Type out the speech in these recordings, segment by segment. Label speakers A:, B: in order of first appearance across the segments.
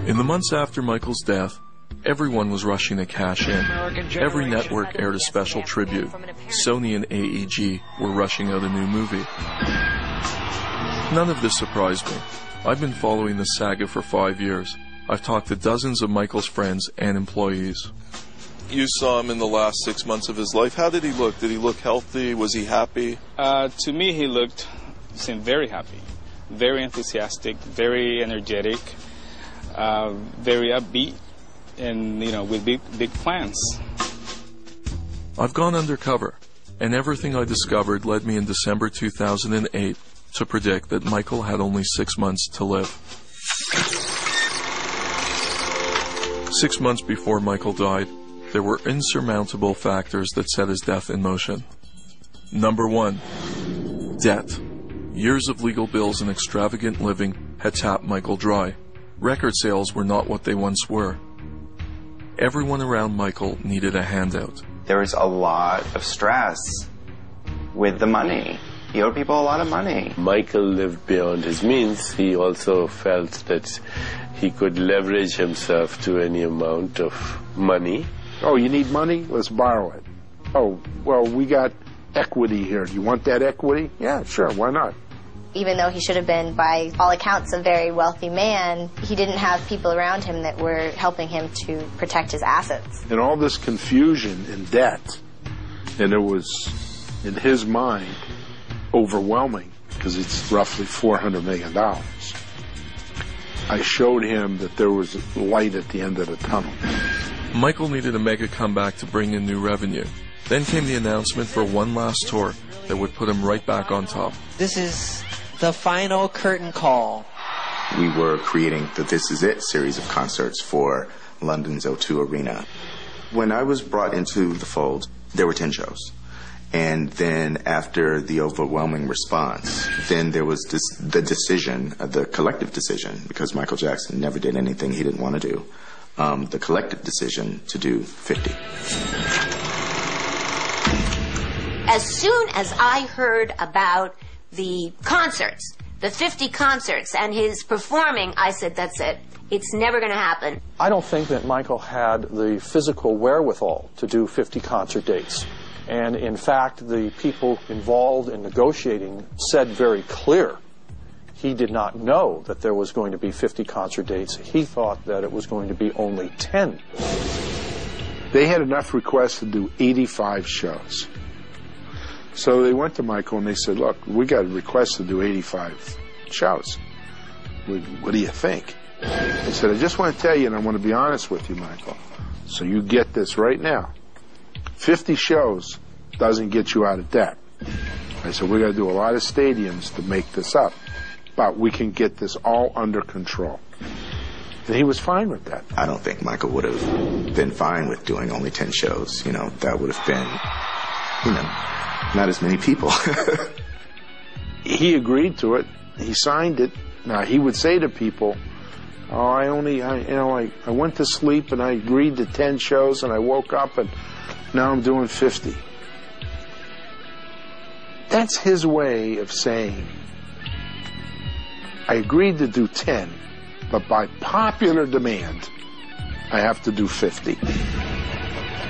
A: In the months after Michael's death, everyone was rushing to cash in. Every network aired a special tribute. Sony and AEG were rushing out a new movie. None of this surprised me. I've been following the saga for 5 years. I've talked to dozens of Michael's friends and employees. You saw him in the last 6 months of his life. How did he look? Did he look healthy? Was he happy?
B: To me, he seemed very happy, very enthusiastic, very energetic, very upbeat, and, with big plans.
A: I've gone undercover, and everything I discovered led me in December 2008 to predict that Michael had only 6 months to live. 6 months before Michael died, there were insurmountable factors that set his death in motion. Number 1, debt. Years of legal bills and extravagant living had tapped Michael dry. Record sales were not what they once were. Everyone around Michael needed a handout.
C: There was a lot of stress with the money. He owed people a lot of money.
D: Michael lived beyond his means. He also felt that he could leverage himself to any amount of money.
E: Oh, you need money? Let's borrow it. Oh, well, we got equity here. Do you want that equity? Yeah, sure, why not?
F: Even though he should have been, by all accounts, a very wealthy man, he didn't have people around him that were helping him to protect his assets.
E: And all this confusion and debt, and it was, in his mind, overwhelming, because it's roughly $400 million. I showed him that there was light at the end of the tunnel.
A: Michael needed a mega comeback to bring in new revenue. Then came the announcement for one last tour that would put him right back on top.
G: This is the final curtain call.
H: We were creating the This Is It series of concerts for London's O2 Arena. When I was brought into the fold, there were 10 shows. And then after the overwhelming response, then there was the decision, the collective decision, because Michael Jackson never did anything he didn't want to do, the collective decision to do 50.
I: As soon as I heard about the concerts, the 50 concerts, and his performing, I said, that's it. It's never going to happen.
J: I don't think that Michael had the physical wherewithal to do 50 concert dates. And in fact, the people involved in negotiating said very clear he did not know that there was going to be 50 concert dates. He thought that it was going to be only 10.
E: They had enough requests to do 85 shows. So they went to Michael and they said, look, we got a request to do 85 shows. What do you think? He said, I just want to tell you, and I want to be honest with you, Michael, so you get this right now. 50 shows doesn't get you out of debt. I said, we got to do a lot of stadiums to make this up, but we can get this all under control. And he was fine with that.
H: I don't think Michael would have been fine with doing only 10 shows. That would have been, not as many people.
E: He agreed to it. He signed it. Now, he would say to people, oh, I went to sleep and I agreed to 10 shows and I woke up and now I'm doing 50. That's his way of saying, I agreed to do 10, but by popular demand, I have to do 50.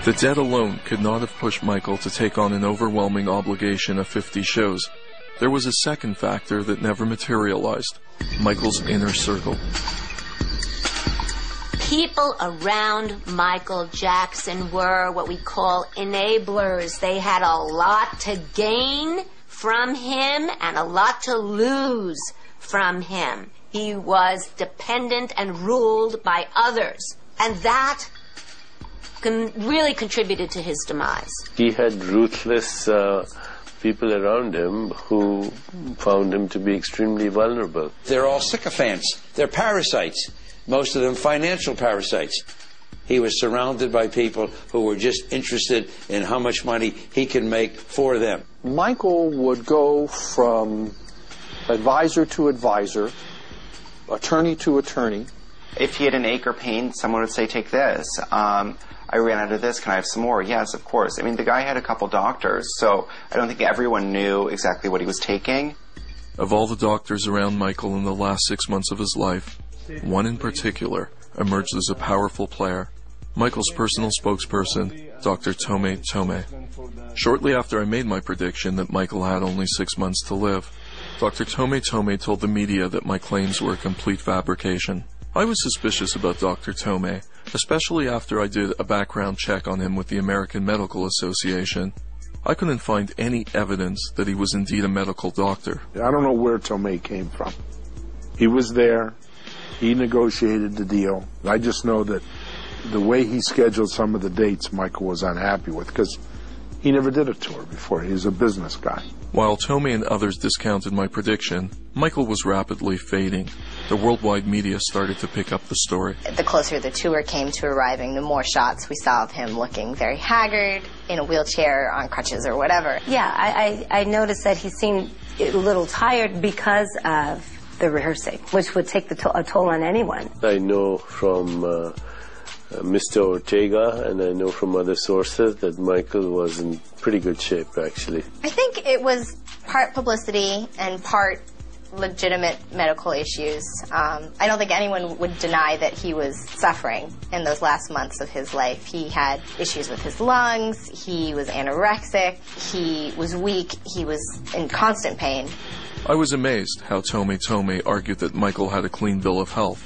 A: The debt alone could not have pushed Michael to take on an overwhelming obligation of 50 shows. There was a second factor that never materialized: Michael's inner circle.
I: People around Michael Jackson were what we call enablers. They had a lot to gain from him and a lot to lose from him. He was dependent and ruled by others, and that really contributed to his demise.
D: He had ruthless people around him who found him to be extremely vulnerable.
K: They're all sycophants. They're parasites. Most of them financial parasites. He was surrounded by people who were just interested in how much money he can make for them.
J: Michael would go from advisor to advisor, attorney to attorney.
C: If he had an ache or pain, someone would say, take this. I ran out of this. Can I have some more? Yes, of course. I mean, the guy had a couple doctors, so I don't think everyone knew exactly what he was taking.
A: Of all the doctors around Michael in the last 6 months of his life, one in particular emerged as a powerful player, Michael's personal spokesperson, Dr. Tome Tome. Shortly after I made my prediction that Michael had only 6 months to live, Dr. Tome Tome told the media that my claims were a complete fabrication. I was suspicious about Dr. Tome, especially after I did a background check on him with the American Medical Association. I couldn't find any evidence that he was indeed a medical doctor.
E: I don't know where Tome came from. He was there. He negotiated the deal. I just know that the way he scheduled some of the dates, Michael was unhappy with, because he never did a tour before. He was a business guy.
A: While Tome and others discounted my prediction, Michael was rapidly fading. The worldwide media started to pick up the story.
F: The closer the tour came to arriving, the more shots we saw of him looking very haggard, in a wheelchair, on crutches or whatever.
L: Yeah, I noticed that he seemed a little tired because of the rehearsing, which would take a toll on anyone.
D: I know from Mr. Ortega, and I know from other sources that Michael was in pretty good shape, actually.
F: I think it was part publicity and part legitimate medical issues. I don't think anyone would deny that he was suffering in those last months of his life. He had issues with his lungs, he was anorexic, he was weak, he was in constant pain.
A: I was amazed how Tome Tome argued that Michael had a clean bill of health,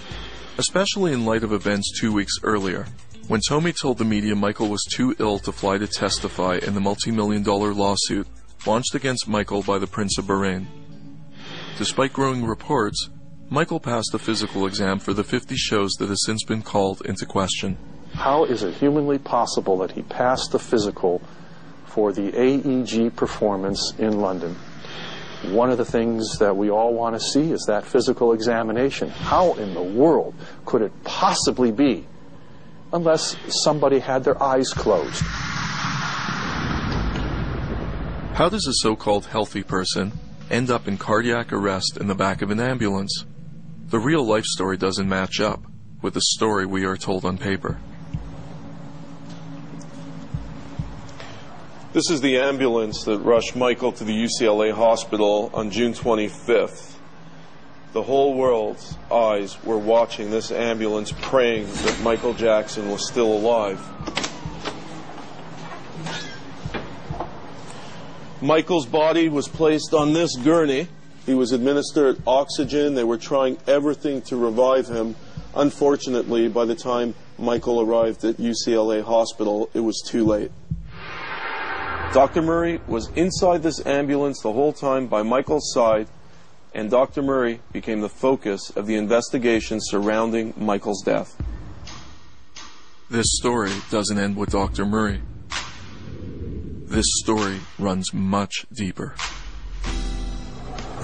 A: especially in light of events 2 weeks earlier, when Tome told the media Michael was too ill to fly to testify in the multi-million-dollar lawsuit launched against Michael by the Prince of Bahrain. Despite growing reports, Michael passed a physical exam for the 50 shows that has since been called into question.
J: How is it humanly possible that he passed the physical for the AEG performance in London? One of the things that we all want to see is that physical examination. How in the world could it possibly be unless somebody had their eyes closed?
A: How does a so-called healthy person end up in cardiac arrest in the back of an ambulance? The real life story doesn't match up with the story we are told on paper.
M: This is the ambulance that rushed Michael to the UCLA hospital on June 25th. The whole world's eyes were watching this ambulance, praying that Michael Jackson was still alive. Michael's body was placed on this gurney. He was administered oxygen. They were trying everything to revive him. Unfortunately, by the time Michael arrived at UCLA hospital, it was too late. Dr. Murray was inside this ambulance the whole time by Michael's side, and Dr. Murray became the focus of the investigation surrounding Michael's death.
A: This story doesn't end with Dr. Murray. This story runs much deeper.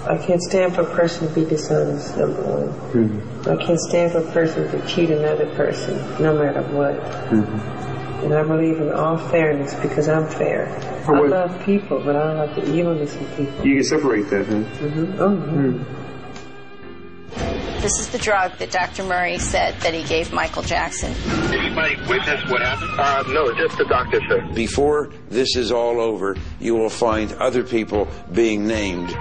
N: I can't stand for a person to be dishonest, number one. I can't stand for a person to cheat another person, no matter what. And I believe in all fairness because I'm fair. I love people, but I don't like the evilness of people.
O: You can separate that, huh?
P: This is the drug that Dr. Murray said that he gave Michael Jackson.
O: Anybody witness what happened? No, just the doctor, sir.
K: Before this is all over, you will find other people being named.